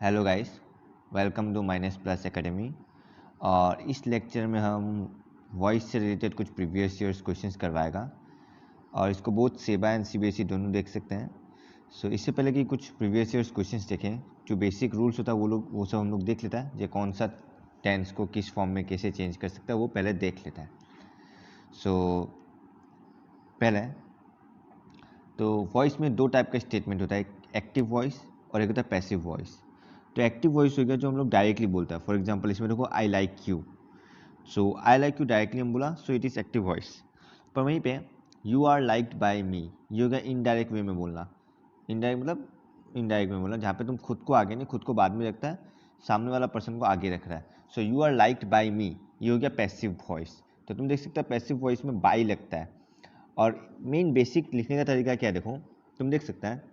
Hello guys, welcome to minus plus academy. और इस lecture में हम वॉइस से रिलेटेड कुछ प्रीवियस ईयर्स क्वेश्चंस करवाएगा और इसको बोथ सेबा एंड सीबीएसई दोनों देख सकते हैं। सो इससे पहले कि कुछ प्रीवियस ईयर्स क्वेश्चंस देखें, जो बेसिक रूल्स होता है वो सब हम लोग देख लेता है। जो कौन सा टेंस को किस फॉर्म में कैसे चेंज कर सकता है वो पहले देख लेता है। सो पहले तो वॉइस में दो टाइप का स्टेटमेंट होता है, एक एक्टिव वॉइस और एक होता है पैसिव वॉइस। तो एक्टिव वॉइस हो गया जो हम लोग डायरेक्टली बोलते हैं। फॉर एग्जांपल इसमें देखो I like you, so I like you directly हम बोला, so it is active voice. पर वहीं पे you are liked by me, ये हो गया इनडायरेक्ट वे में बोलना। इनडायरेक्ट मतलब इनडायरेक्ट में बोलना जहाँ पे तुम खुद को आगे नहीं, खुद को बाद में रखता है, सामने वाला पर्सन को आगे रख रहा है। So you are liked by me, ये हो गया पैसिव वॉइस। तो तुम देख सकते हो पैसिव वॉइस में बाई लगता है। और मेन बेसिक लिखने का तरीका क्या है, देखो तुम देख सकता है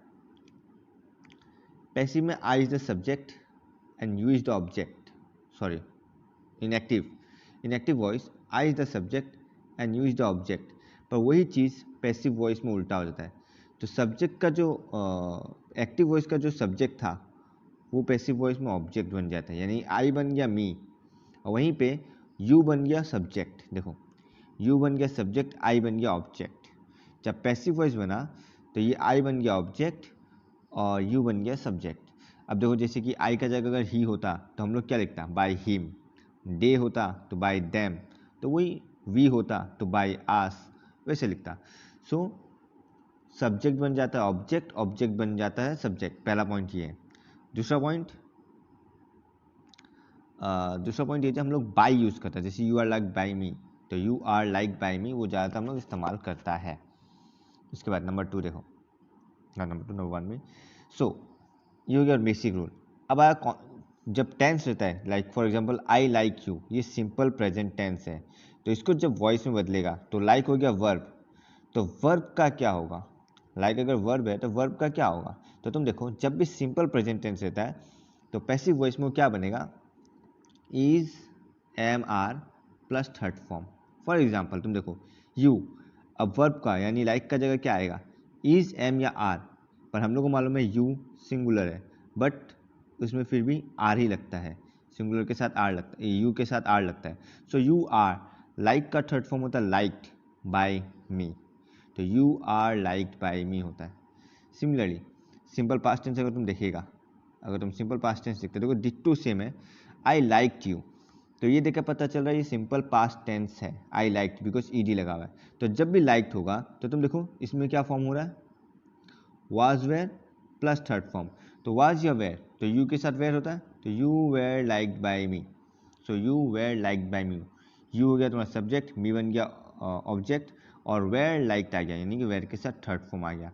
पैसिव में I is the subject and you is the object. Sorry, in active voice I is the subject and you is the object. पर वही चीज़ पैसिव वॉइस में उल्टा हो जाता है। तो सब्जेक्ट का जो एक्टिव वॉइस का जो सब्जेक्ट था वो पैसिव वॉइस में ऑब्जेक्ट बन जाता है, यानी आई बन गया मी और वहीं पे यू बन गया सब्जेक्ट। देखो यू बन गया सब्जेक्ट, आई बन गया ऑब्जेक्ट। जब पैसिव वॉइस बना तो ये आई बन गया ऑब्जेक्ट और यू बन गया सब्जेक्ट। अब देखो जैसे कि आई का जगह अगर ही होता तो हम लोग क्या लिखता, बाय हिम। डे होता तो बाय दैम, तो वही वी होता तो बाय आस, वैसे लिखता। सो सब्जेक्ट बन जाता है ऑब्जेक्ट, ऑब्जेक्ट बन जाता है सब्जेक्ट। पहला पॉइंट ये है। दूसरा पॉइंट ये है हम लोग बाय यूज़ करते हैं। जैसे you are like bye me, तो यू आर लाइक बाय मी वो ज़्यादातर हम लोग इस्तेमाल करता है। उसके बाद नंबर 2 देखो, नंबर 1 में सो ये हो गया बेसिक रूल। अब आया जब टेंस रहता है, like for example I like you, ये सिंपल प्रेजेंट टेंस है। तो इसको जब वॉइस में बदलेगा तो लाइक हो गया वर्ब, तो वर्ब का क्या होगा, लाइक अगर वर्ब है तो वर्ब का क्या होगा। तो तुम देखो जब भी सिंपल प्रेजेंट टेंस रहता है तो पैसिव वॉइस में क्या बनेगा, is am are plus third form. For example तुम देखो यू, अब वर्ब का यानी लाइक का जगह क्या आएगा, इज एम या आर। पर हम लोग को मालूम है यू सिंगुलर है, बट उसमें फिर भी आर ही लगता है, सिंगुलर के साथ आर लगता है, यू के साथ आर लगता है। सो यू आर, लाइक का थर्ड फॉर्म होता है लाइक्ड बाय मी, तो यू आर लाइक्ड बाय मी होता है। सिमिलरली सिंपल पास्ट टेंस अगर तुम देखिएगा, अगर तुम सिंपल पास्ट टेंस देखते हो देखो डिट्टो सेम है, आई लाइक्ड यू। तो ये देखकर पता चल रहा है ये सिंपल पास्ट टेंस है, आई लाइक्ड बिकॉज ईडी लगा हुआ है। तो जब भी लाइक्ड होगा तो तुम देखो इसमें क्या फॉर्म हो रहा है, was were plus third form. तो वाज या वेयर, तो यू के साथ वेयर होता है, तो you were liked by me, so you were liked by me. You हो गया तुम्हारा सब्जेक्ट, मी बन गया ऑब्जेक्ट और वेयर लाइक्ड आ गया, यानी कि वेयर के साथ थर्ड फॉर्म आ गया।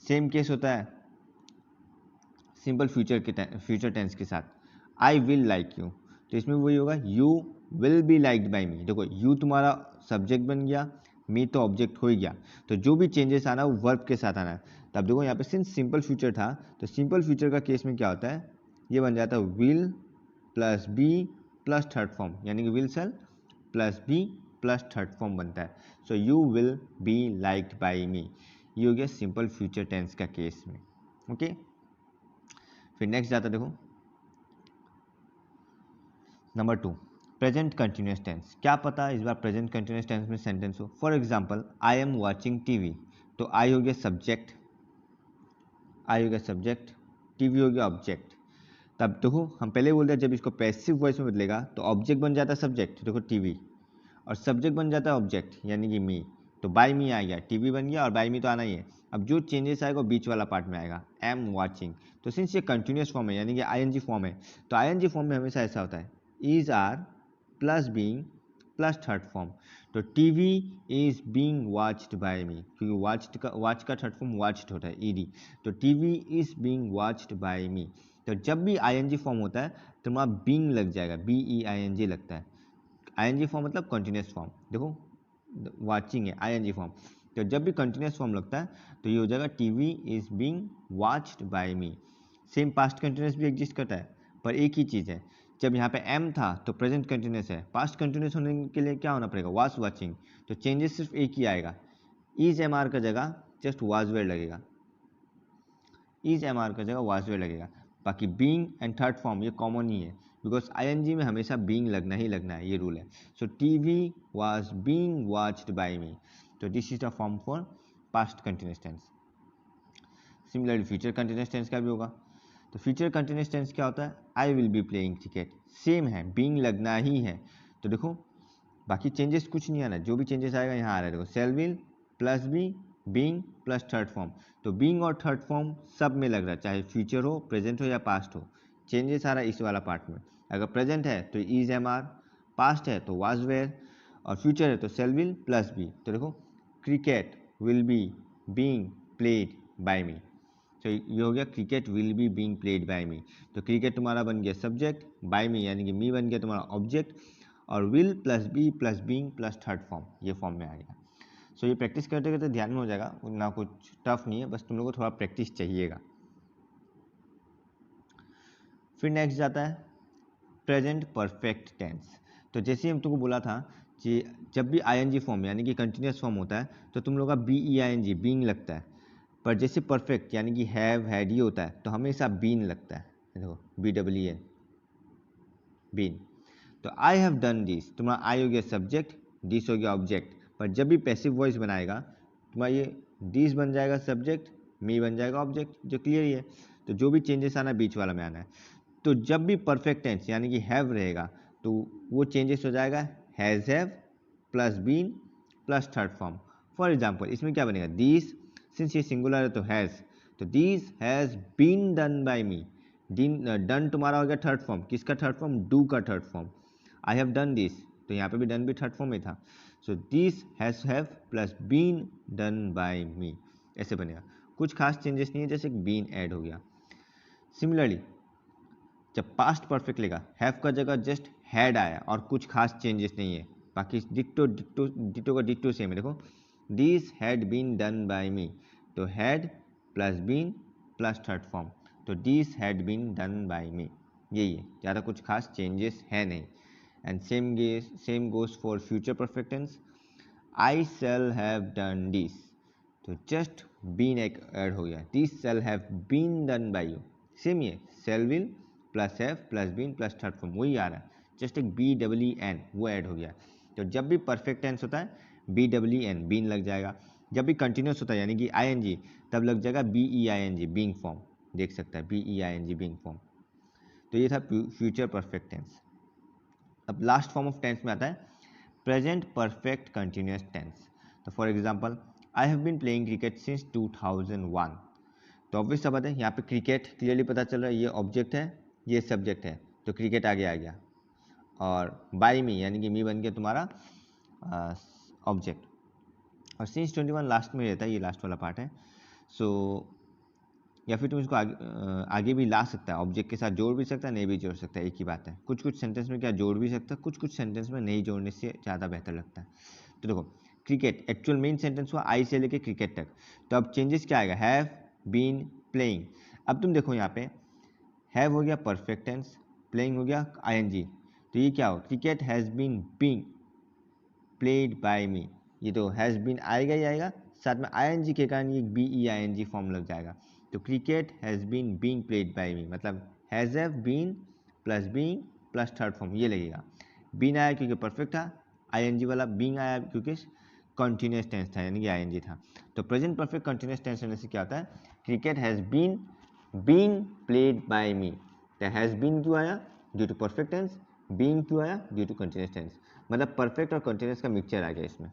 सेम केस होता है सिंपल फ्यूचर टेंस के साथ, आई विल लाइक यू। तो इसमें वही होगा you will be liked by me. देखो यू तुम्हारा सब्जेक्ट बन गया, मी तो ऑब्जेक्ट हो ही गया, तो जो भी चेंजेस आना वो वर्ब के साथ आना है। तब देखो यहाँ पे सिंस सिंपल फ्यूचर था तो सिंपल फ्यूचर का केस में क्या होता है, ये बन जाता है will plus be plus third form, यानी कि will shall plus be plus third form बनता है। So you will be liked by me, ये हो गया सिंपल फ्यूचर टेंस का केस में। ओके फिर नेक्स्ट जाता देखो नंबर 2, प्रेजेंट कंटिन्यूस टेंस। क्या पता इस बार प्रेजेंट कंटिन्यूस टेंस में सेंटेंस हो। For example I am watching TV, तो आई हो गया सब्जेक्ट, आई हो गया सब्जेक्ट, टीवी हो गया ऑब्जेक्ट। तब देखो हम पहले बोल रहे जब इसको पैसिव वॉइस में बदलेगा तो ऑब्जेक्ट बन जाता है सब्जेक्ट, देखो टीवी, और सब्जेक्ट बन जाता है ऑब्जेक्ट यानी कि मी। तो बाय मी आ गया, टीवी बन गया और बाय मी तो आना ही है। अब जो चेंजेस आएगा बीच वाला पार्ट में आएगा, एम वाचिंग। तो सिंस ये कंटिन्यूस फॉर्म है यानी कि आईएनजी फॉर्म है, तो आईएनजी फॉर्म में हमेशा ऐसा होता है is are plus being plus third form. तो TV is being watched by me, क्योंकि वॉच का थर्ड फॉर्म वॉच्ड होता है ईडी, तो TV is being watched by me. तो जब भी आईएनजी फॉर्म होता है तो वहाँ बीइंग लग जाएगा, BEING लगता है। आईएनजी फॉर्म मतलब कंटिन्यूस फॉर्म, देखो वाचिंग है आईएनजी फॉर्म, तो जब भी कंटिन्यूस फॉर्म लगता है तो ये हो जाएगा TV is being watched by me. Same past continuous भी एग्जिस्ट करता है, पर एक ही चीज़ है, जब यहाँ पे एम था तो प्रेजेंट कंटिन्यूस है, पास्ट कंटिन्यूस होने के लिए क्या होना पड़ेगा, वाज वाचिंग। तो चेंजेस सिर्फ एक ही आएगा, इज MR का जगह जस्ट वाज वेयर लगेगा, इज MR का जगह वाज वेयर लगेगा। बाकी बीइंग एंड थर्ड फॉर्म ये कॉमन ही है, बिकॉज आईएनजी में हमेशा बीइंग लगना ही लगना है, ये रूल है. So TV was being watched by me. तो this is the form for past continuous tense. Similarly future continuous tense का भी होगा. तो फ्यूचर कंटिन्यूअस टेंस क्या होता है? I will be playing cricket. Same है, बीइंग लगना ही है. तो देखो बाकी चेंजेस कुछ नहीं आना, जो भी चेंजेस आएगा यहाँ आ रहा है. देखो shall will plus be being plus third form. तो बीइंग और थर्ड फॉर्म सब में लग रहा है, चाहे फ्यूचर हो, प्रेजेंट हो या पास्ट हो. चेंजेस आ रहा है इस वाला पार्ट में. अगर प्रेजेंट है तो इज एम आर, पास्ट है तो वाज वेयर, और फ्यूचर है तो सेल विल प्लस बी. तो देखो cricket will be being played by me. तो ये हो गया cricket will be being played by me. तो क्रिकेट तुम्हारा बन गया सब्जेक्ट, बाय मी यानी कि मी बन गया तुम्हारा ऑब्जेक्ट, और will plus be plus being plus third form ये फॉर्म में आ गया. सो ये प्रैक्टिस करते करते ध्यान में हो जाएगा, ना कुछ टफ नहीं है, बस तुम लोग को थोड़ा प्रैक्टिस चाहिएगा. फिर नेक्स्ट जाता है प्रेजेंट परफेक्ट टेंस. तो जैसे ही हम तुमको बोला था कि जब भी आईएनजी फॉर्म यानी कि कंटिन्यूअस फॉर्म होता है तो तुम लोग का B E I N G being लगता है, पर जैसे परफेक्ट यानी कि हैव हैड ये होता है तो हमेशा बीन लगता है. देखो बी डब्ल्यू एन बीन. तो आई हैव डन दिस, तुम्हारा आई हो गया सब्जेक्ट, दिस हो गया ऑब्जेक्ट. पर जब भी पैसिव वॉइस बनाएगा तुम्हारा ये दिस बन जाएगा सब्जेक्ट, मी बन जाएगा ऑब्जेक्ट, जो क्लियर ही है. तो जो भी चेंजेस आना बीच वाला में आना है. तो जब भी परफेक्ट टेंस यानी कि हैव रहेगा तो वो चेंजेस हो जाएगा has have plus been plus third form. For example इसमें क्या बनेगा, दिस सिंस ये सिंगुलर है तो हैज़, तो this has been done by me. Done तुम्हारा हो गया थर्ड फॉर्म, किसका थर्ड फॉर्म, डू का third form. I have done this, तो यहाँ पे भी डन भी थर्ड फॉर्म में था. So this has have plus been done by me, ऐसे बनेगा. कुछ खास चेंजेस नहीं है, जैसे बीन ऐड हो गया. सिमिलरली जब पास्ट परफेक्ट लेगा हैव का जगह जस्ट हैड आया और कुछ खास चेंजेस नहीं है, बाकी डिक्टो डिक्टो डिक्टो का डिक्टो सेम है. देखो this had been done by me, तो had plus been plus third form. तो this had been done by me, यही है, ज़्यादा कुछ खास चेंजेस है नहीं. And same goes for future perfect tense. I shall have done this, तो जस्ट बीन एक ऐड हो गया, this shall have been done by you. Same ही है, shall will plus have plus been plus third form वही आ रहा है, just एक बी डब्ल्यू एन वो ऐड हो गया. तो जब भी परफेक्ट टेंस होता है बी डब्ल्यू एन बीन लग जाएगा. जब भी कंटिन्यूस होता है यानी कि आई एन जी तब लग जाएगा B E I N G being form. देख सकता है B E I N G being form. तो ये था फ्यूचर परफेक्ट टेंस. अब लास्ट फॉर्म ऑफ टेंस में आता है प्रेजेंट परफेक्ट कंटिन्यूअस टेंस. तो for example I have been playing cricket since 2001. तो ऑब्वियस सा बात है, यहाँ पे क्रिकेट क्लियरली पता चल रहा है, ये ऑब्जेक्ट है ये सब्जेक्ट है, तो क्रिकेट आगे आ गया. और बाय मी यानी कि मी बन गया तुम्हारा ऑब्जेक्ट. और सिंस 21 लास्ट में रहता है, ये लास्ट वाला पार्ट है. सो या फिर तुम इसको आगे भी ला सकता है, ऑब्जेक्ट के साथ जोड़ भी सकता है, नहीं भी जोड़ सकता है, एक ही बात है. कुछ कुछ सेंटेंस में क्या जोड़ भी सकता है, कुछ कुछ सेंटेंस में नहीं जोड़ने से ज़्यादा बेहतर लगता है. तो देखो क्रिकेट एक्चुअल मेन सेंटेंस हुआ आई से लेके क्रिकेट तक. तो अब चेंजेस क्या आएगा, हैव बीन प्लेइंग. अब तुम देखो यहाँ पे हैव हो गया परफेक्ट टेंस, प्लेइंग हो गया आईएनजी. तो ये क्या हो, cricket has been being played by me. ये तो हैज़ बीन आएगा ही आएगा, साथ में आईएनजी के कारण ये B E I N G form लग जाएगा. तो cricket has been being played by me मतलब has have been plus being plus third form ये लगेगा. बीन आया क्योंकि परफेक्ट था, आईएनजी वाला बीइंग आया क्योंकि कंटिन्यूअस टेंस था यानी कि आईएनजी था. तो प्रेजेंट परफेक्ट कंटिन्यूअस टेंस होने से क्या होता है, cricket has been being played by me. तो हैज़ बीन क्यों आया, due to perfect tense. Being क्यों आया, ड्यू टू कंटिन्यूअस टेंस. मतलब परफेक्ट और कंटिन्यूअस का मिक्सचर आ गया इसमें.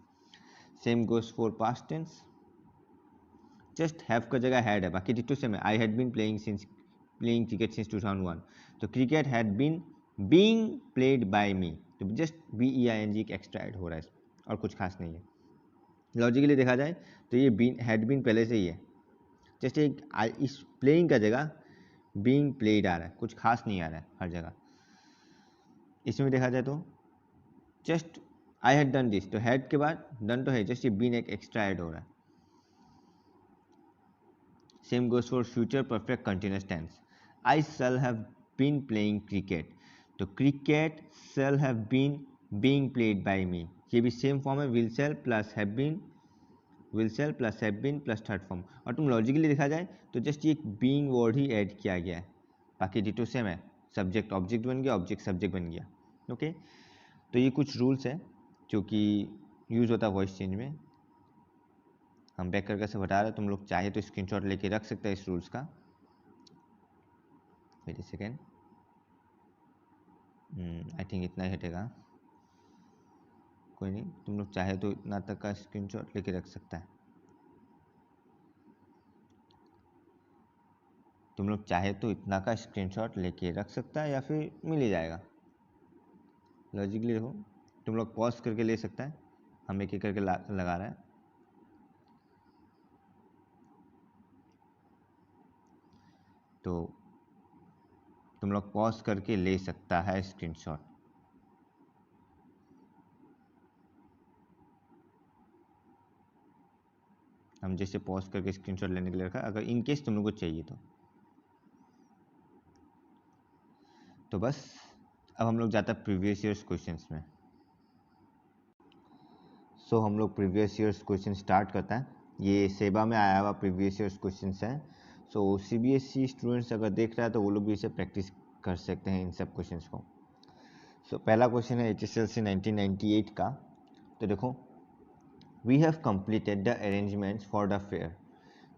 Same goes for past tense. Just have का जगह हैड है, बाकी डिटो सेम है. I had been playing cricket since 2001. तो cricket had been being played by me. तो just B E I N G extra add हो रहा है इसमें और कुछ खास नहीं है. लॉजिकली देखा जाए तो ये बीन हैड बीन पहले से ही है, जस्ट एक इस प्लेइंग का जगह बीइंग प्लेड आ रहा है, कुछ खास नहीं आ रहा है हर जगह. इसमें देखा जाए तो just I had done this, तो हैड के बाद डन तो है, जस्ट ये बीन एक एक्स्ट्रा ऐड हो रहा है. Same goes for future perfect continuous tense. I shall have been playing cricket. तो cricket shall have been being played by me, ये भी सेम फॉर्म है, will shall plus have been will shall plus third form. और तुम logically देखा जाए तो just ये बीइंग वर्ड ही ऐड किया गया है, बाकी डिटो सेम है, सब्जेक्ट ऑब्जेक्ट बन गया, ऑब्जेक्ट सब्जेक्ट बन गया। ओके, तो ये कुछ रूल्स है जो कि यूज़ होता है वॉइस चेंज में। हम बैक करके से बता रहे हैं, तुम लोग चाहे तो स्क्रीनशॉट लेके रख सकते हैं इस रूल्स का। Wait a second, I think इतना ही हटेगा, कोई नहीं, तुम लोग चाहे तो इतना तक का स्क्रीनशॉट लेके रख सकता है। तुम लोग चाहे तो इतना का स्क्रीनशॉट लेके रख सकता है या फिर मिल ही जाएगा। लॉजिकली देखो, तुम लोग पॉज करके ले सकता है, हम एक एक करके लगा रहा है। तो तुम लोग पॉज करके ले सकता है स्क्रीनशॉट। हम जैसे पॉज करके स्क्रीनशॉट लेने के लिए रखा, अगर इन केस तुम लोग को चाहिए तो बस अब हम लोग जाता है प्रीवियस ईयर्स क्वेश्चंस में। सो हम लोग प्रीवियस ईयर्स क्वेश्चन स्टार्ट करता है। ये सेबा में आया हुआ प्रीवियस ईयर्स क्वेश्चंस हैं। सो सीबीएसई स्टूडेंट्स अगर देख रहा है तो वो लोग भी इसे प्रैक्टिस कर सकते हैं इन सब क्वेश्चंस को। सो पहला क्वेश्चन है HSLC 1998 का। तो देखो, we have completed the arrangements for the fair.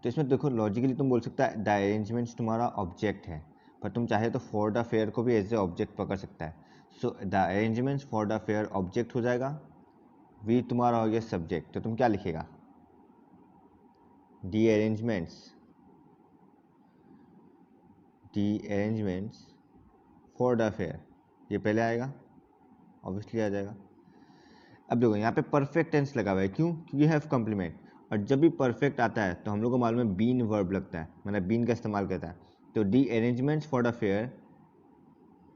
तो इसमें देखो लॉजिकली तुम बोल सकता है द अरेंजमेंट्स तुम्हारा ऑब्जेक्ट है, पर तुम चाहे तो फॉर द फेयर को भी एज ए ऑब्जेक्ट पकड़ सकता है। So the arrangements for the fair object हो जाएगा, वी तुम्हारा हो गया सब्जेक्ट। तो तुम क्या लिखेगा, दी अरेंजमेंट्स फॉर द फेयर, ये पहले आएगा, ऑब्वियसली आ जाएगा। अब देखो यहाँ पे परफेक्ट टेंस लगा हुआ है, क्यों? क्योंकि हैव कॉम्प्लीमेंट, और जब भी परफेक्ट आता है तो हम लोग को मालूम है बीन वर्ब लगता है, मतलब बीन का इस्तेमाल करता है। तो the arrangements for the fair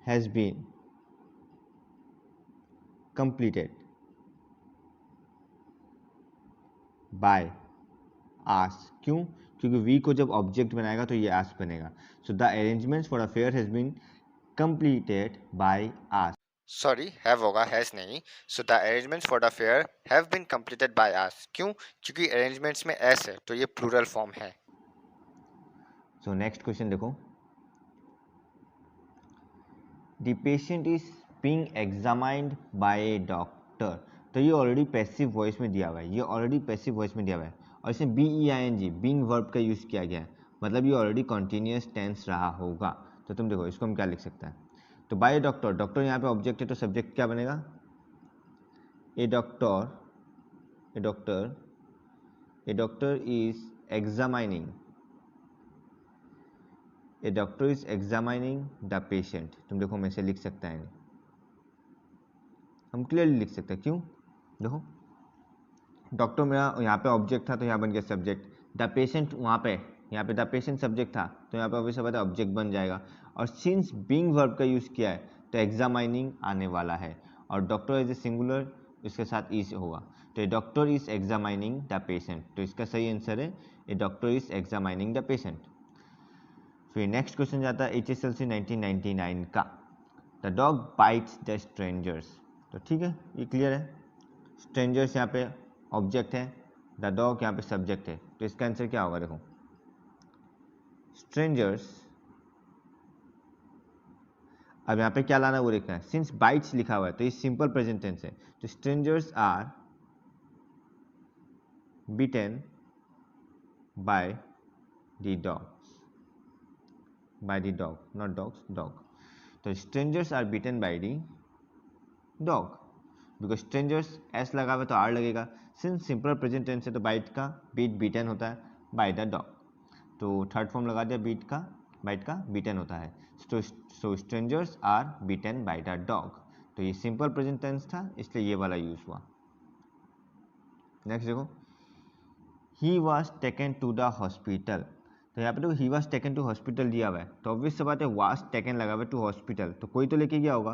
has been completed by us. क्यों? क्योंकि वी को जब ऑब्जेक्ट बनाएगा तो ये आस बनेगा। So the arrangements for the fair has been completed by us. Sorry, have होगा, हैज नहीं। So the arrangements for the fair have been completed by us. क्यों? क्योंकि अरेंजमेंट्स में एस है तो ये प्लूरल फॉर्म है। सो नेक्स्ट क्वेश्चन देखो, the patient is being examined by a doctor. तो ये ऑलरेडी पैसिव वॉइस में दिया हुआ है, ये ऑलरेडी पैसिव वॉइस में दिया हुआ है, और इसमें BEING बीइंग वर्ब का यूज़ किया गया है, मतलब ये ऑलरेडी कॉन्टिन्यूस टेंस रहा होगा। तो तुम देखो इसको हम क्या लिख सकते हैं, तो बाय डॉक्टर, डॉक्टर यहाँ पे ऑब्जेक्ट है तो सब्जेक्ट क्या बनेगा, a doctor is examining, a doctor is examining the patient. तुम देखो मैं इसे लिख सकता है, हम क्लियरली लिख सकते हैं। क्यों? देखो डॉक्टर मेरा यहाँ पे ऑब्जेक्ट था तो यहाँ बन गया सब्जेक्ट, द पेशेंट वहाँ पे, यहाँ पे द पेशेंट सब्जेक्ट था तो यहाँ पे ऑब्वियसली बात है ऑब्जेक्ट बन जाएगा, और सिंस बीइंग वर्ब का यूज़ किया है तो एग्जामाइनिंग आने वाला है, और डॉक्टर इज ए सिंगुलर, इसके साथ इज होगा, तो a doctor is examining the patient. तो इसका सही आंसर है a doctor is examining the patient. फिर नेक्स्ट क्वेश्चन जाता है HSLC 1999 का, the dog bites the strangers. तो ठीक है, ये क्लियर है, स्ट्रेंजर्स यहाँ पे ऑब्जेक्ट है, द डॉग यहाँ पे सब्जेक्ट है, तो इसका आंसर क्या होगा, देखो स्ट्रेंजर्स। अब यहाँ पे क्या लाना है वो लिखना है, सिंस बाइट्स लिखा हुआ है तो ये सिंपल प्रेजेंट टेंस है, तो strangers are beaten by the dogs, by the dog, not dogs, dog. तो strangers are beaten by the dog, because strangers S लगा हुआ है तो आर लगेगा, सिंस सिंपल प्रेजेंट टेंस है तो बाइट का बीटन होता है बाय द डॉग, तो थर्ड फॉर्म लगा दिया, बाइट का बीटन होता है। So strangers are beaten by the dog, तो ये सिंपल प्रेजेंट टेंस था इसलिए ये वाला यूज हुआ। नेक्स्ट देखो, he was taken to the hospital. तो यहाँ पे देखो he was taken to hospital दिया हुआ है, तो ऑब्वियस सी बात है वॉज टेकन लगा हुआ है टू हॉस्पिटल, तो कोई तो लेके गया होगा,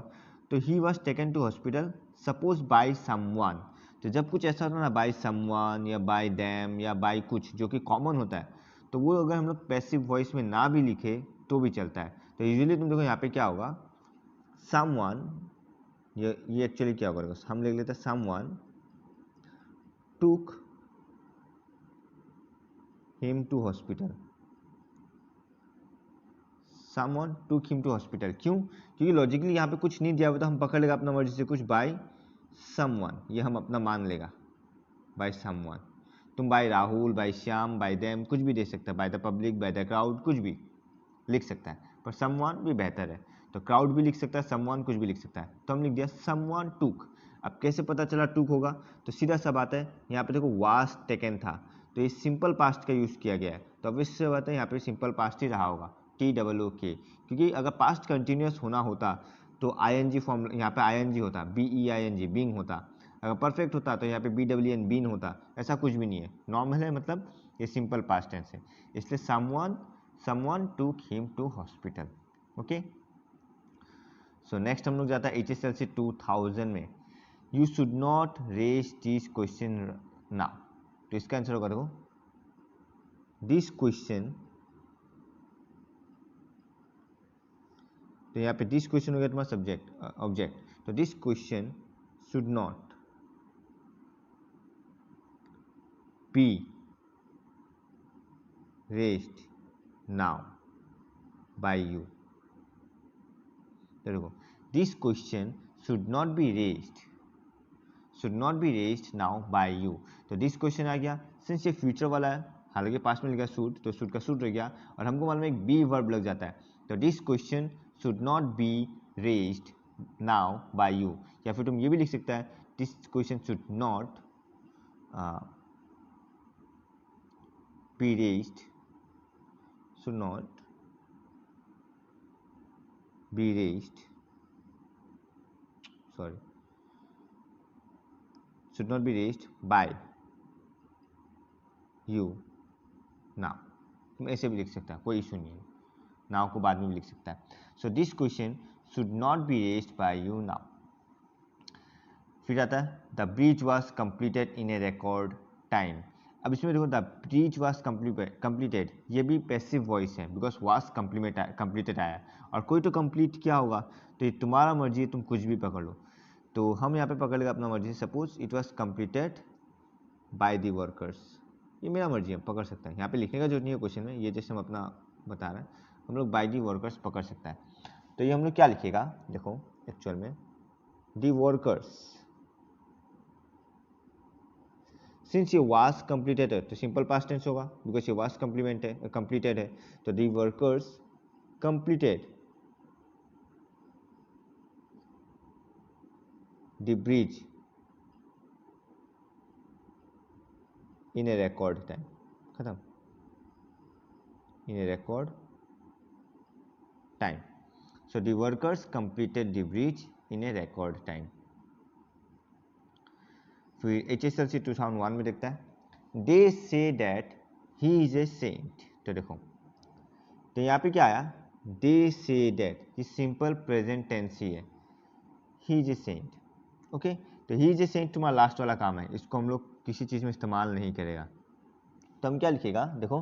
तो he was taken to hospital suppose by someone. तो जब कुछ ऐसा होता है ना, बाय समवन या बाय दैम या बाय कुछ जो कि कॉमन होता है, तो वो अगर हम लोग पैसिव वॉइस में ना भी लिखे तो भी चलता है। तो यूजुअली तुम देखो यहाँ पे क्या होगा, समवन, ये एक्चुअली क्या होगा, हम लिख लेते हैं someone took him to hospital, someone took him to hospital. क्यों? क्योंकि लॉजिकली यहाँ पे कुछ नहीं दिया हुआ तो हम पकड़ लेगा अपना मर्जी से कुछ, बाय समवन, ये हम अपना मान लेगा, बाय समवन। तुम by Rahul, by Shyam, by them कुछ भी दे सकता है, by the public, by the crowd कुछ भी लिख सकता है, पर समवन भी बेहतर है। तो क्राउड भी लिख सकता है, समवन कुछ भी लिख सकता है, तो हम लिख दिया समवन टूक। अब कैसे पता चला टूक होगा? तो सीधा सा बात है, यहाँ पे देखो वाज टेकन था, तो ये सिंपल पास्ट का यूज़ किया गया है, तो अब इससे बात है यहाँ पे सिंपल पास्ट ही रहा होगा, TOOK। क्योंकि अगर पास्ट कंटिन्यूस होना होता तो ING फॉर्म, यहाँ पे ING होता, BEING बीइंग होता। अगर परफेक्ट होता तो यहाँ पे BWN बीन होता। ऐसा कुछ भी नहीं है, नॉर्मल है, मतलब ये सिंपल पास्ट टेंस है, इसलिए someone took him to hospital. Okay, so next हम लोग जाता है HSLC 2000 में। You should not raise this question now. तो इसका आंसर होगा, देखो दिस क्वेश्चन, तो यहाँ पे दिस क्वेश्चन हो गया तुम्हारा सब्जेक्ट ऑब्जेक्ट, तो this question should not be raised now by you. देखो this question should not be raised now by you. तो दिस क्वेश्चन आ गया, सिंस ये फ्यूचर वाला है, हालांकि पास्ट में लिखा शुड, तो शुड का शुड रह गया, और हमको मालूम है एक बी वर्ब लग जाता है, तो this question should not be raised now by you. या फिर तुम ये भी लिख सकता है, this question should not be raised, should not be raised, sorry, should not be raised by you now। तुम ऐसे भी लिख सकता है, कोई इशू नहीं है, नाउ को बाद में भी लिख सकता है। So this question should not be raised bye you now. फिर आता है the bridge was completed in a record time. अब इसमें देखो द ब्रिज वॉज कंप्लीटेड, ये भी पैसिव वॉइस है, बिकॉज वॉज कंप्लीटेड आया, और कोई तो कंप्लीट क्या होगा, तो ये तुम्हारा मर्जी है, तुम कुछ भी पकड़ लो। तो हम यहाँ पे पकड़ लेगा अपना मर्जी, suppose it was completed by the workers, ये मेरा मर्जी है, पकड़ सकता है, यहाँ पे लिखने का जरूरत नहीं है क्वेश्चन में, ये जैसे हम अपना बता रहे हैं, हम लोग बाय दी वर्कर्स पकड़ सकता है। तो ये हम लोग क्या लिखेगा, देखो एक्चुअल में दी वर्कर्स, सिंस ये वाज कंप्लीटेड है तो सिंपल पास्ट टेंस होगा, बिकॉज ये वाज कंप्लीटेड है, तो the workers completed the bridge in a record time, खत्म, in a record time. So the workers completed the bridge in a record time. फिर HSLC 2001 में देखता है they say that he is a saint. तो देखो, तो यहाँ पे क्या आया, दे से दैट, ये सिंपल प्रेजेंट टेंस ही है, he is a saint. Okay, तो ही इज ए सेंट तुम्हारा लास्ट वाला काम है, इसको हम लोग किसी चीज़ में इस्तेमाल नहीं करेगा, तो हम क्या लिखेगा, देखो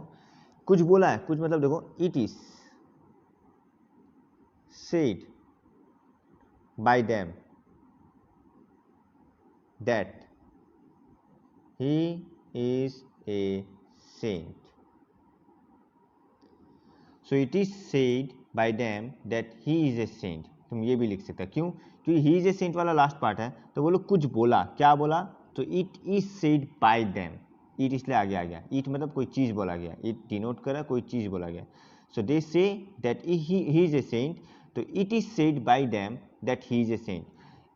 कुछ बोला है, कुछ मतलब देखो it is said bye them that he is a saint, so it is said by them that he is a saint। तुम ये भी लिख सकते हो, क्यों? क्योंकि he is a saint वाला लास्ट पार्ट है, तो वो लोग कुछ बोला, क्या बोला, तो it is said by them, it इसलिए आगे आ गया, it मतलब कोई चीज़ बोला गया, it डिनोट करा कोई चीज़ बोला गया, so they say that he is a saint, तो it is said by them that he is a saint,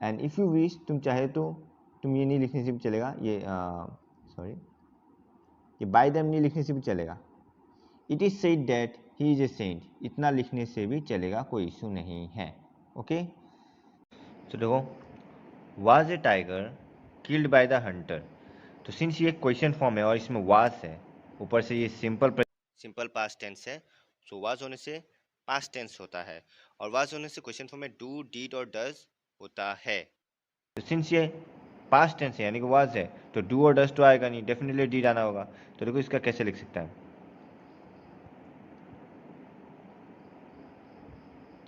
and if you wish, तुम चाहे तो तुम ये नहीं लिखने से भी चलेगा, ये सॉरी, ये बाय देम नहीं लिखने से भी चलेगा, it is said that he is a saint, इतना लिखने से भी चलेगा, कोई इशू नहीं है। ओके, तो देखो was a tiger killed by the Hunter. तो सिंस ये क्वेश्चन फॉर्म है और इसमें वाज है, ऊपर से ये सिंपल पास्ट टेंस है, सो वाज होने से पास्ट टेंस होता है, और वाज होने से क्वेश्चन फॉर्म में डू, डीड और डज होता है। तो सिंस ये पास्ट टेंस है यानी कि वाज है, तो डू और डज तो आएगा नहीं, डेफिनेटली डीड आना होगा। तो देखो इसका कैसे लिख सकता है,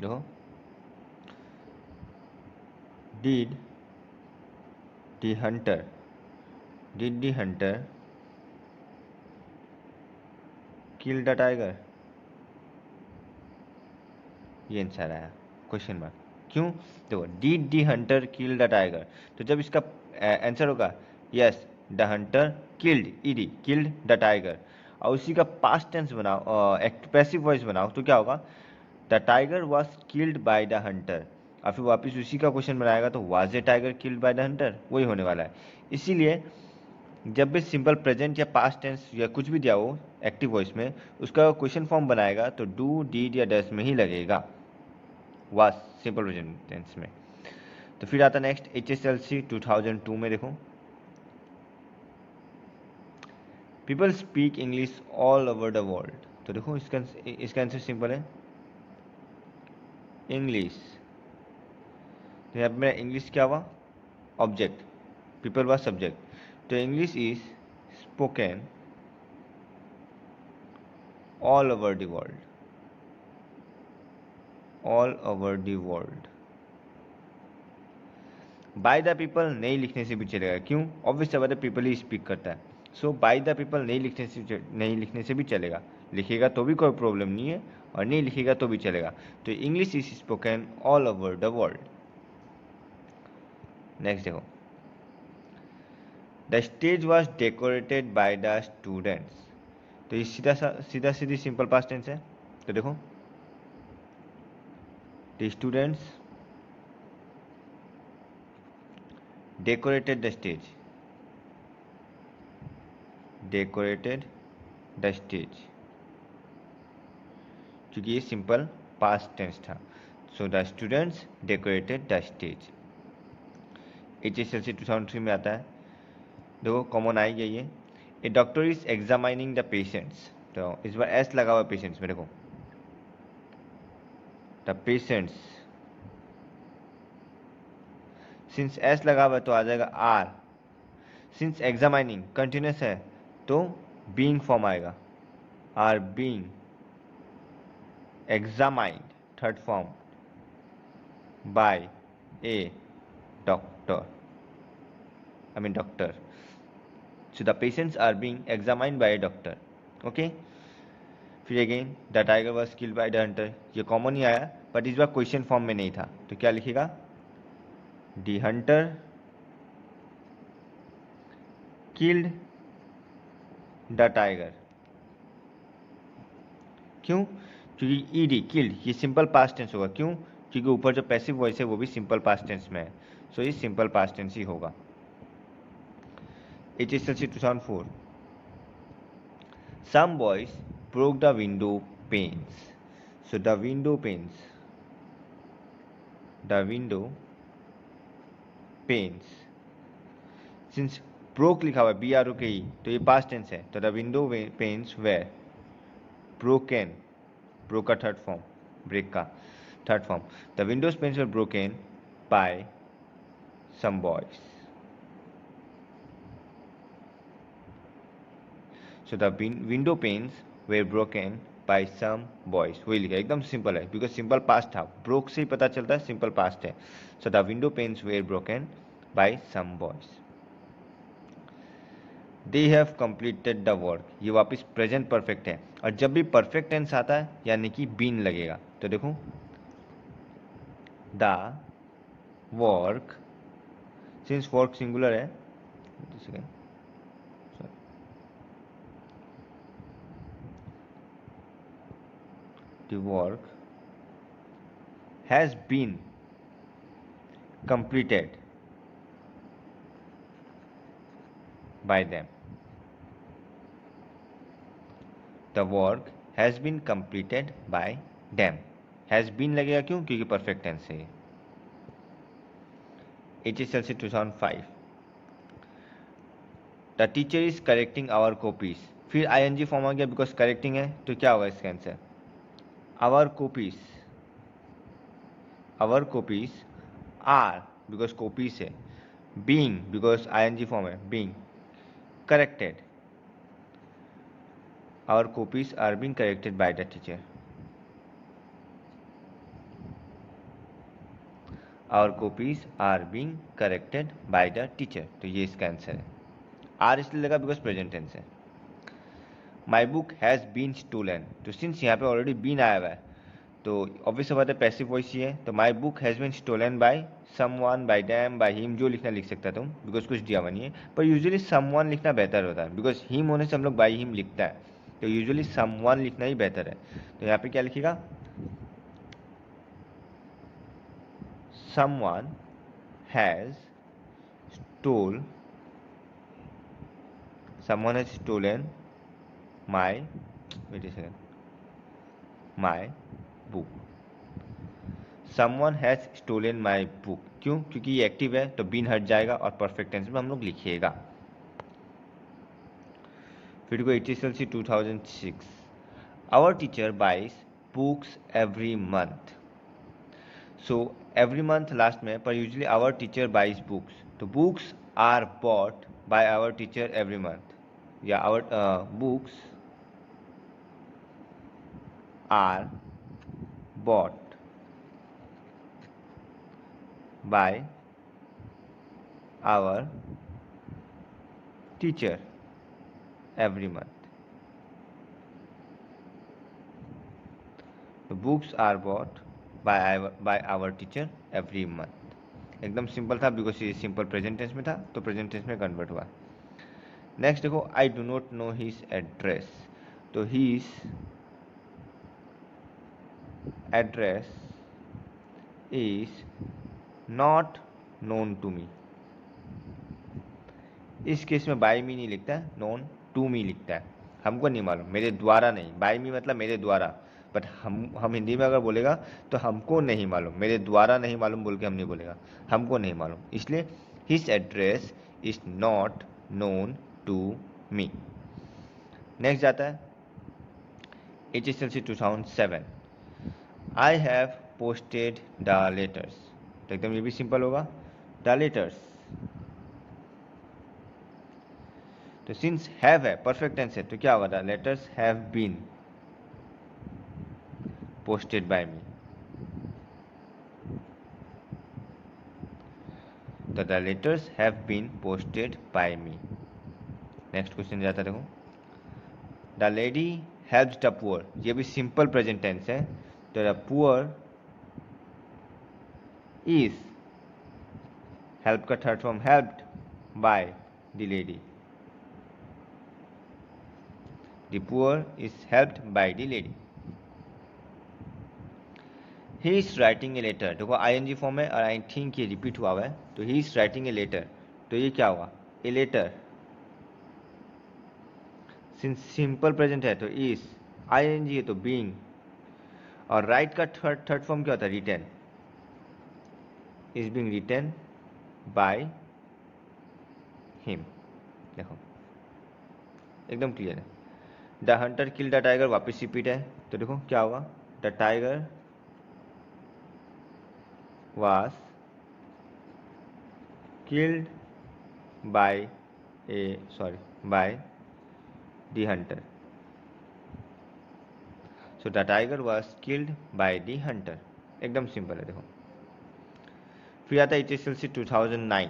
देखो did the hunter kill the tiger, ये आंसर आया क्वेश्चन मार्क। क्यों? देखो did the hunter kill the tiger, तो जब इसका आंसर होगा yes the Hunter killed ED killed the tiger और उसी का पास्ट टेंस बनाओ पैसिव वॉइस बनाओ तो क्या होगा the tiger was killed by the Hunter और फिर वापस उसी का क्वेश्चन बनाएगा तो was a tiger killed by the Hunter, वही होने वाला है। इसीलिए जब भी सिंपल प्रेजेंट या पास्ट टेंस या कुछ भी दिया हो एक्टिव वॉइस में उसका क्वेश्चन फॉर्म बनाएगा तो डू डीड या डस में ही लगेगा वाज सिंपल प्रेजेंट टेंस में। तो फिर आता नेक्स्ट HSLC 2002 में देखो people speak English all over the world, तो देखो इसका आंसर सिंपल है इंग्लिश। तो यहाँ पे मेरा इंग्लिश क्या हुआ ऑब्जेक्ट, पीपल हुआ सब्जेक्ट, तो English is spoken all over the world, all over the world. By the people नहीं लिखने से भी चलेगा, क्यों? ऑब्वियस बात है पीपल ही स्पीक करता है, सो बाय द पीपल नहीं लिखने से भी चलेगा, लिखेगा तो भी कोई प्रॉब्लम नहीं है और नहीं लिखेगा तो भी चलेगा। तो English is spoken all over the world. Next देखो the stage was decorated by the students, तो ये सीधा सीधी सिंपल पास्ट टेंस है। तो देखो the students decorated the stage, decorated the stage, क्योंकि ये सिंपल पास्ट टेंस था। So the students decorated the stage. HSLC 2003 में आता है, देखो कॉमन आई गई है a doctor is examining the patients, तो इस बार एस लगा हुआ पेशेंट्स में, देखो द पेशेंट्स, सिंस एस लगा हुआ तो आ जाएगा आर, सिंस एग्जामाइनिंग कंटिन्यूस है तो बीइंग फॉर्म आएगा, are being examined third form by a doctor, I mean doctor. So the patients are being examined by a doctor. Okay. फिर again the tiger was killed by the Hunter, ये common ही आया but इस बार question form में नहीं था, तो क्या लिखेगा the Hunter killed the tiger. क्यों? क्योंकि ईडी किल्ड ये सिंपल पास्ट टेंस होगा, क्यों? क्योंकि ऊपर जो पैसिव वॉइस है वो भी सिंपल पास्ट टेंस में है, सो ये सिंपल पास्ट टेंस ही होगा। HSLC 2004 some boys broke the window panes, so the window panes since broke लिखा हुआ है BROKE तो ये पास्ट टेंस है, तो the window panes were broken, broke का थर्ड फॉर्म, ब्रेक का third form, the windows panes were broken by some boys, so the window panes were broken by some boys, वही लिखा एकदम simple है because simple past था, broke से ही पता चलता है सिंपल पास्ट है। So the window panes were broken by some boys, they have completed the work, ये वापस प्रेजेंट परफेक्ट है और जब भी परफेक्ट टेंस आता है यानी कि बीन लगेगा, तो देखो the work, since work singular है the work has been completed by them, the work has been completed by them, has been लगेगा क्यों? क्योंकि परफेक्ट टेंस है। HSLC 2005 the teacher is correcting our copies, फिर ING form आ गया because correcting है, तो क्या होगा इसका answer our copies are because copies है, बीइंग बिकॉज ING फॉर्म है being corrected, our copies are being corrected by the teacher, our copies are being corrected by the teacher, तो ये इसका आंसर है। आर इसलिए लगा बिकॉज प्रेजेंट टेंस है। My book has been stolen, तो since यहाँ पे ऑलरेडी बीन आया हुआ है तो ऑब्वियस बात है पैसिव वॉइस ही है, तो my book has been stolen by someone, by them, by him, जो लिखना लिख सकता तुम, बिकॉज कुछ दिया हुआ नहीं है, पर यूजुअली समवन लिखना बेहतर होता है, बिकॉज हिम होने से हम लोग बाय हिम लिखता है, तो यूजुअली समवन लिखना ही बेहतर है। तो यहाँ पे क्या लिखेगा, someone has stole, someone has stolen my, wait a second, my book, someone has stolen my book, क्यों, क्योंकि ये एक्टिव है तो बीन हट जाएगा और परफेक्ट टेंस में हम लोग लिखिएगा। फिर को HSLC 2006, our teacher buys books every month, so every month last में, पर usually our teacher buys books, तो books are bought by our teacher every month, या our books are bought by our teacher every month. The books are bought by our teacher every month. एकदम simple था, because ये simple present tense में था, तो present tense में convert हुआ। Next देखो, I do not know his address, तो his address is not known to me, इस केस में बाय मी नहीं लिखता है, नोन टू मी लिखता है, हमको नहीं मालूम, मेरे द्वारा नहीं, बाय मी मतलब मेरे द्वारा, बट हम हिंदी में अगर बोलेगा तो हमको नहीं मालूम, मेरे द्वारा नहीं मालूम बोल के हम नहीं बोलेगा, हमको नहीं मालूम, इसलिए his address is not known to me. Next जाता है HSLC 2007, I have posted the letters, तो एकदम ये भी सिंपल होगा, द लेटर्स, तो सिंस हैव है परफेक्ट टेंस है, तो क्या होगा, the letters have been posted by me, तो the letters have been posted by me. Next question जाता देखो, the lady helps the poor, ये भी सिंपल प्रेजेंट टेंस है, तो द पुअर इज, हेल्प का third form helped by the lady, the poor is helped by the lady. He is writing a letter, देखो ING form है और I think ये repeat हुआ है, तो he is writing a letter, तो ये क्या हुआ, a letter, since simple present है तो इज, ING है तो बीइंग, और राइट का थर्ड फॉर्म क्या होता है, written, is being written by him, देखो एकदम क्लियर है। The hunter kill the tiger, वापस रिपीट है, तो देखो क्या होगा, the tiger was killed by the hunter, so the tiger was killed by the hunter, एकदम सिंपल है देखो। फिर आता है HSLC 2009,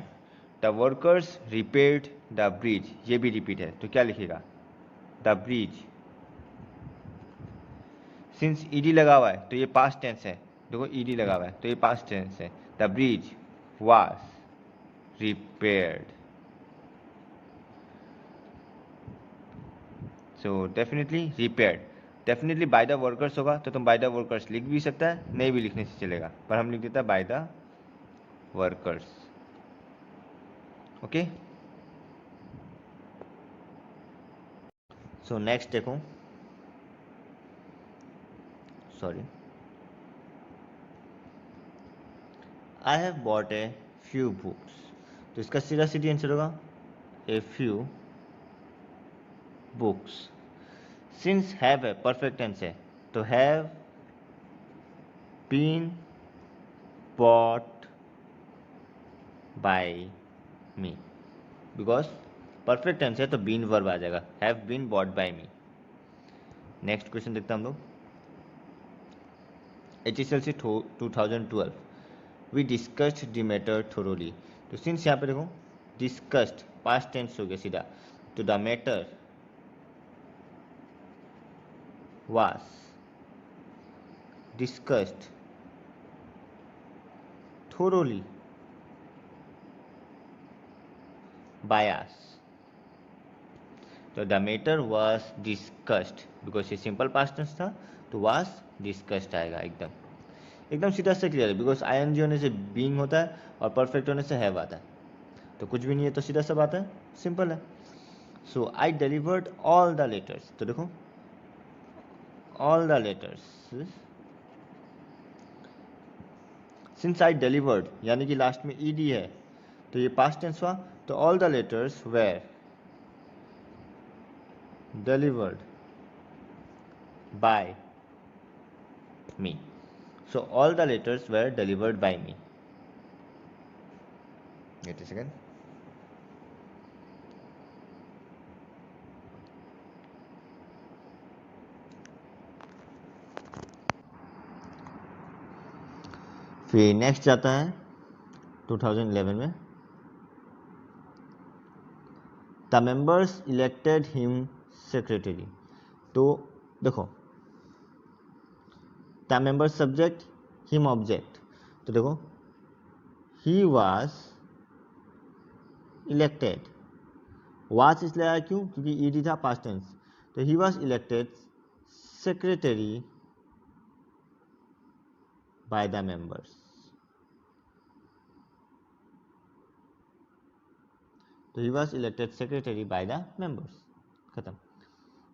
the workers repaired the bridge, ये भी रिपीट है, तो क्या लिखेगा, द ब्रिज, सिंस ED लगा हुआ है तो ये पास्ट टेंस है, देखो ED लगा हुआ है तो ये पास्ट टेंस है, the bridge was repaired, so definitely repaired, definitely bye the workers होगा तो तुम बाय द वर्कर्स लिख भी सकता है, नहीं भी लिखने से चलेगा, पर हम लिख देता है by the workers, okay. So next देखो, sorry, I have bought a few books, तो इसका सीधा सीधी आंसर होगा a few books, since have है परफेक्ट टेंस है, तो have been bought by me, because perfect tense है तो बीन वर्ब आ जाएगा, have been bought by me. Next question देखते हैं हम लोग, HSLC 2012, we discussed the matter thoroughly, तो सिंस यहाँ पे देखो डिस्कस्ड पास्ट टेंस हो गया सीधा, तो the matter was discussed thoroughly by us. तो the matter was discussed, because ये सिंपल पास्ट टेंस था तो वॉज डिस्कस्ड आएगा एकदम एकदम सीधा से क्लियर है, बिकॉज आईएनजी होने से बीइंग होता है और परफेक्ट होने से हैव आता है, तो कुछ भी नहीं है तो सीधा सा बात है, सिंपल है. So I delivered all the letters, तो देखो all the letters, since I delivered यानी कि लास्ट में ईडी है तो ये पास्ट टेंस हुआ, तो all the letters were delivered by me. So all the letters were delivered by me. Wait a second. फिर नेक्स्ट जाता है 2011 में. The members elected him secretary. तो देखो the member subject him object, तो देखो ही वाज इलेक्टेड, वाज इसलिए आया क्यों, क्योंकि ईडी था पास्ट टेंस, तो he was elected secretary by the members. तो he was elected secretary by the members, खत्म.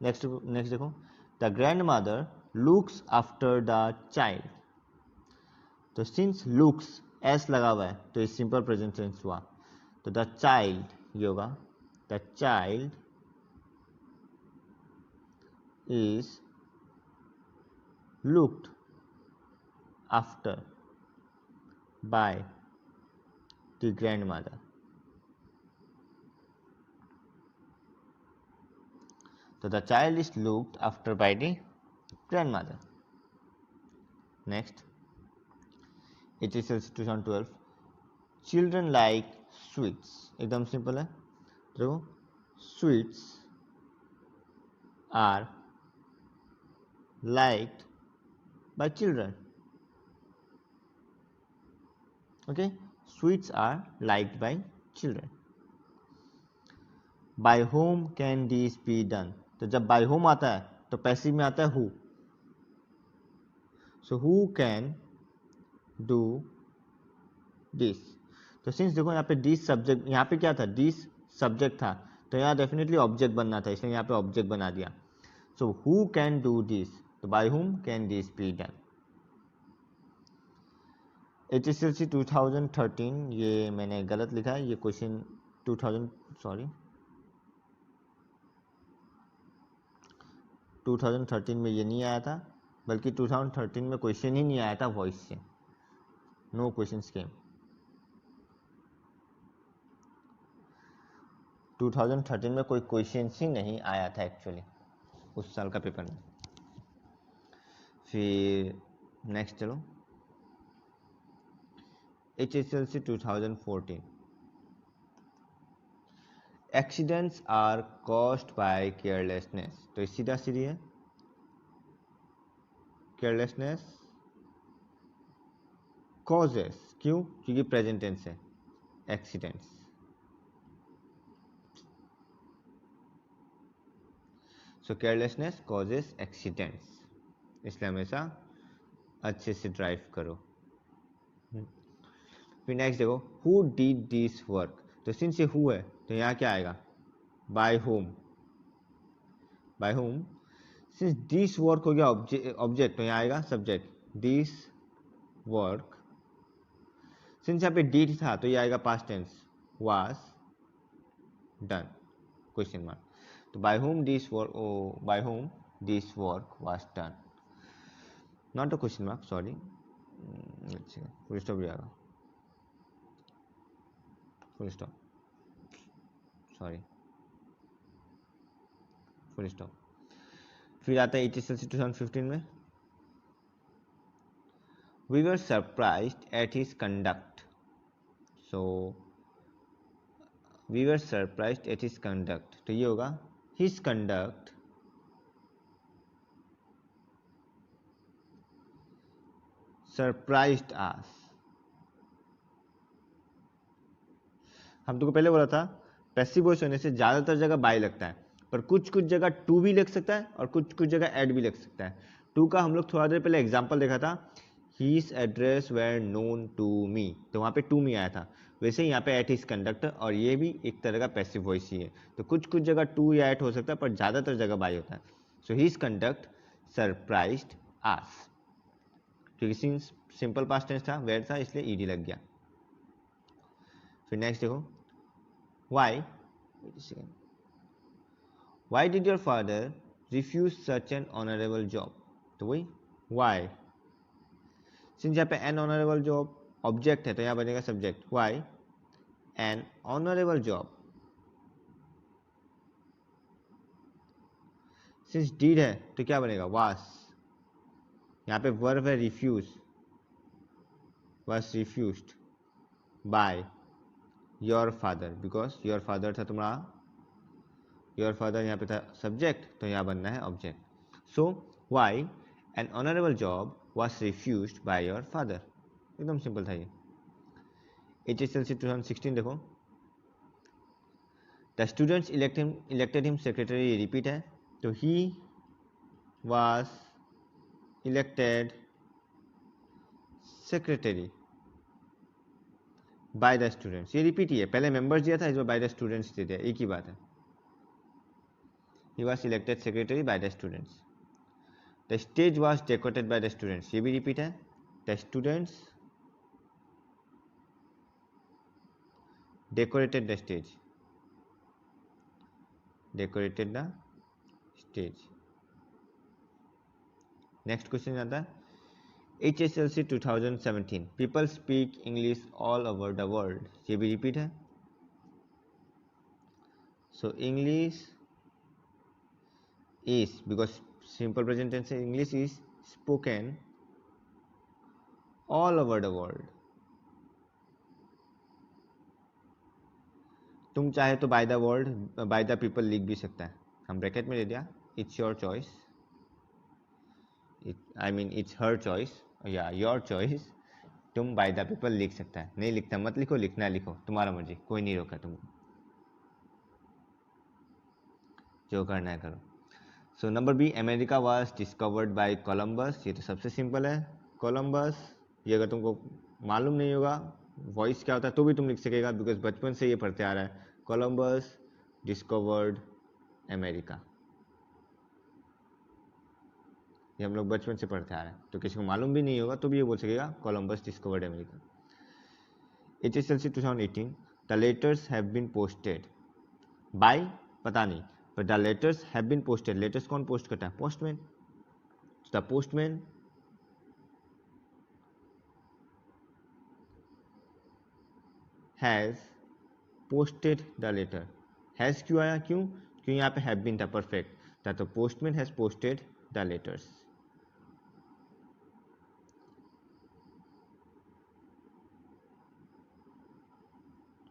नेक्स्ट देखो the grandmother looks after the child. तो सिंस लुक्स एस लगा हुआ है तो ये सिंपल प्रेजेंट टेंस हुआ, तो द चाइल्ड ये होगा the child is looked after by the grandmother. तो the child is looked after by the grandmother. Next HSLC 2012 children like sweets, एकदम सिंपल है, देखो sweets are liked by children. Okay, sweets are liked by children. By whom can this be done, तो जब bye home आता है तो passive में आता है who, so who can do this. तो सिंस देखो यहाँ पे दिस सब्जेक्ट, यहाँ पे क्या था दिस सब्जेक्ट था तो यहाँ डेफिनेटली ऑब्जेक्ट बनना था, इसलिए यहाँ पे ऑब्जेक्ट बना दिया. So who can do this, तो by whom can this be done. HSLC 2013, ये मैंने गलत लिखा है, ये क्वेश्चन 2013 में ये नहीं आया था, बल्कि 2013 में क्वेश्चन ही नहीं आया था वॉइस से, नो क्वेश्चन केम. 2013 में कोई क्वेश्चन ही नहीं आया था एक्चुअली उस साल का पेपर में. फिर नेक्स्ट चलो HSLC 2014 accidents are caused by carelessness. तो सीधा सीधी है केयरलेसनेस कॉजेस, क्यों, क्योंकि प्रेजेंट टेंस है accidents. So carelessness causes accidents, इसलिए हमेशा अच्छे से ड्राइव करो. फिर नेक्स्ट देखो हु डिड दिस वर्क. तो सिंस ये हु है तो यहाँ क्या आएगा by whom. By whom since this work हो गया ऑब्जेक्ट तो यहाँ आएगा सब्जेक्ट दिस वर्क. सिंस यहाँ पे डिड था तो ये आएगा past tense was done question mark. तो by whom this work, oh by whom this work was done, not a question mark, sorry, full stop भी आएगा, full stop, sorry, full stop. फिर आता है HSLC 2015 में we were surprised at his conduct. So we were surprised at his conduct, तो ये होगा his conduct surprised आस। हम तुमको पहले बोला था पैसिव वॉइस होने से ज्यादातर जगह बाय लगता है, पर कुछ कुछ जगह टू भी लग सकता है और कुछ कुछ जगह एड भी लग सकता है। टू का हम लोग थोड़ा देर पहले एग्जांपल देखा था, his address were known to me, तो वहाँ पे टू मी आया था। वैसे ही यहाँ पे एट हिज कंडक्टर, और ये भी एक तरह का पैसिव वॉइस ही है। तो कुछ कुछ जगह टू या एट हो सकता है, पर ज़्यादातर जगह बाय होता है। सो हीज कंडक्ट सरप्राइज्ड आस, क्योंकि सिंपल पास्ट टेंस था, वेर था, इसलिए ईडी लग गया। फिर नेक्स्ट देखो, Y Why did your father refuse such an honorable job? तो वही why, सिंस यहाँ पे an honorable job ऑब्जेक्ट है तो यहाँ बनेगा subject, why an honorable job, since did है तो क्या बनेगा was, यहाँ पे verb है refuse, was refused by your father, because your father था तुम्हारा, योर फादर यहाँ पे था सब्जेक्ट, तो यहाँ बनना है object. So why an honourable job was refused by your father, एकदम सिंपल था ये। HSLC 2016 देखो, the students elected him secretary, repeat है तो he was elected secretary by the students, ये रिपीट ही है, पहले मेंबर्स दिया था, इस बार बाय द स्टूडेंट्स दे दिया, एक ही बात है। He was elected secretary by the students. The stage was decorated by the students. ये भी repeat है. The students decorated the stage. Decorated the stage. Next question आता है HSLC 2017. People speak English all over the world. ये भी repeat है. So English is, because simple present tense English is spoken all over the world. तुम चाहे तो by the world, by the people लिख भी सकता है, हम ब्रैकेट में दे दिया, it's your choice, I mean it's her choice या योर चॉइस, तुम बाय द पीपल लिख सकता है, नहीं लिखता मत लिखो, लिखना लिखो, तुम्हारा मर्जी, कोई नहीं रोका तुमको, जो करना है करो। So number B, America was discovered by Columbus, ये तो सबसे सिंपल है, कोलंबस, ये अगर तुमको मालूम नहीं होगा वॉइस क्या होता है तो भी तुम लिख सकेगा, बिकॉज बचपन से ये पढ़ते आ रहा है, कोलंबस डिस्कवर्ड अमेरिका, ये हम लोग बचपन से पढ़ते आ रहे हैं, तो किसी को मालूम भी नहीं होगा तो भी ये बोल सकेगा Columbus discovered America. HSLC 2018, the letters have been posted by, पता नहीं, पर the letters have been posted, letters कौन पोस्ट करता है, postman, the postman has posted the letter, has क्यों आया, क्यों यहाँ पे हैव बीन था, परफेक्ट था, तो postman has posted the letters.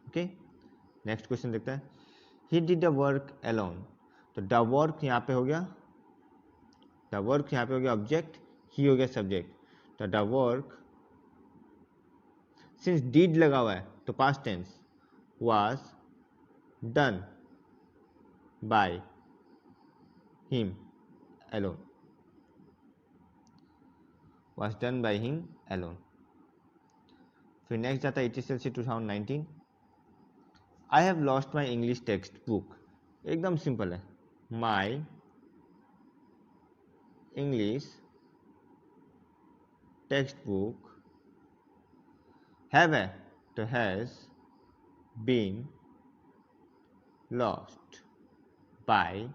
Okay, next question देखते हैं, he did the work alone, तो द वर्क यहाँ पे हो गया, द वर्क यहाँ पे हो गया ऑब्जेक्ट, ही हो गया सब्जेक्ट, तो द वर्क सिंस डिड लगा हुआ है तो past tense, was done by him alone, was done by him alone. फिर नेक्स्ट आता है HSLC 2019, I have lost my English textbook, एकदम सिंपल है, my English textbook have है तो has been lost by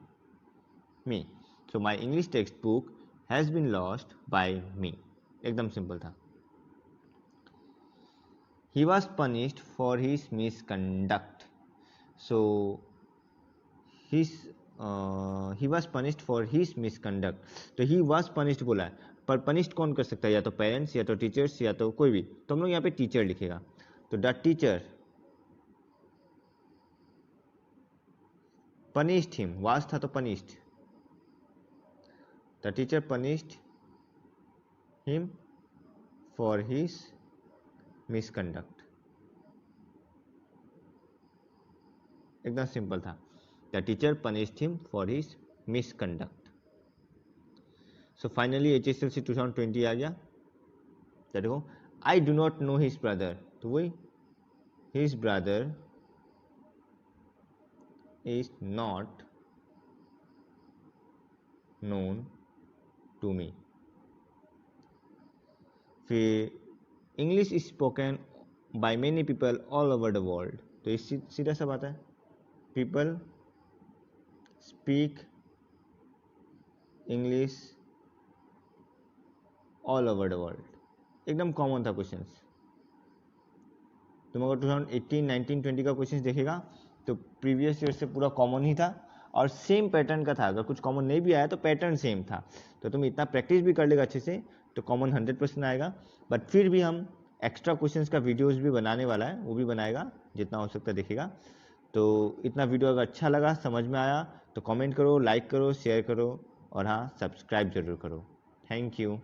me, so my English textbook has been lost by me, एकदम simple था। He was punished for his misconduct. So he was punished for his misconduct. तो he was punished बोला है, पर punished कौन कर सकता है, या तो पेरेंट्स या तो टीचर्स या तो कोई भी, तो हम लोग यहाँ पे टीचर लिखेगा, तो the teacher punished him, was था तो punished, the teacher punished him for his misconduct. एकदम सिंपल था। The teacher punished him for his misconduct. So finally HSLC 2020 आ गया। देखो I do not know his brother, तो वही his brother is not known to me. फिर English is spoken by many people all over the world, तो इस सीधा सा बात है, people speak English all over the world. एकदम कॉमन था क्वेश्चंस। तुम अगर 2018, 19, 20 का क्वेश्चंस देखेगा तो प्रीवियस ईयर से पूरा कॉमन ही था और सेम पैटर्न का था। अगर कुछ कॉमन नहीं भी आया तो पैटर्न सेम था। तो तुम इतना प्रैक्टिस भी कर लेगा अच्छे से तो कॉमन 100% आएगा। बट फिर भी हम एक्स्ट्रा क्वेश्चंस का वीडियोस भी बनाने वाला है, वो भी बनाएगा, जितना हो सकता है देखेगा। तो इतना वीडियो अगर अच्छा लगा, समझ में आया तो कमेंट करो, लाइक करो, शेयर करो और हाँ सब्सक्राइब जरूर करो। Thank you.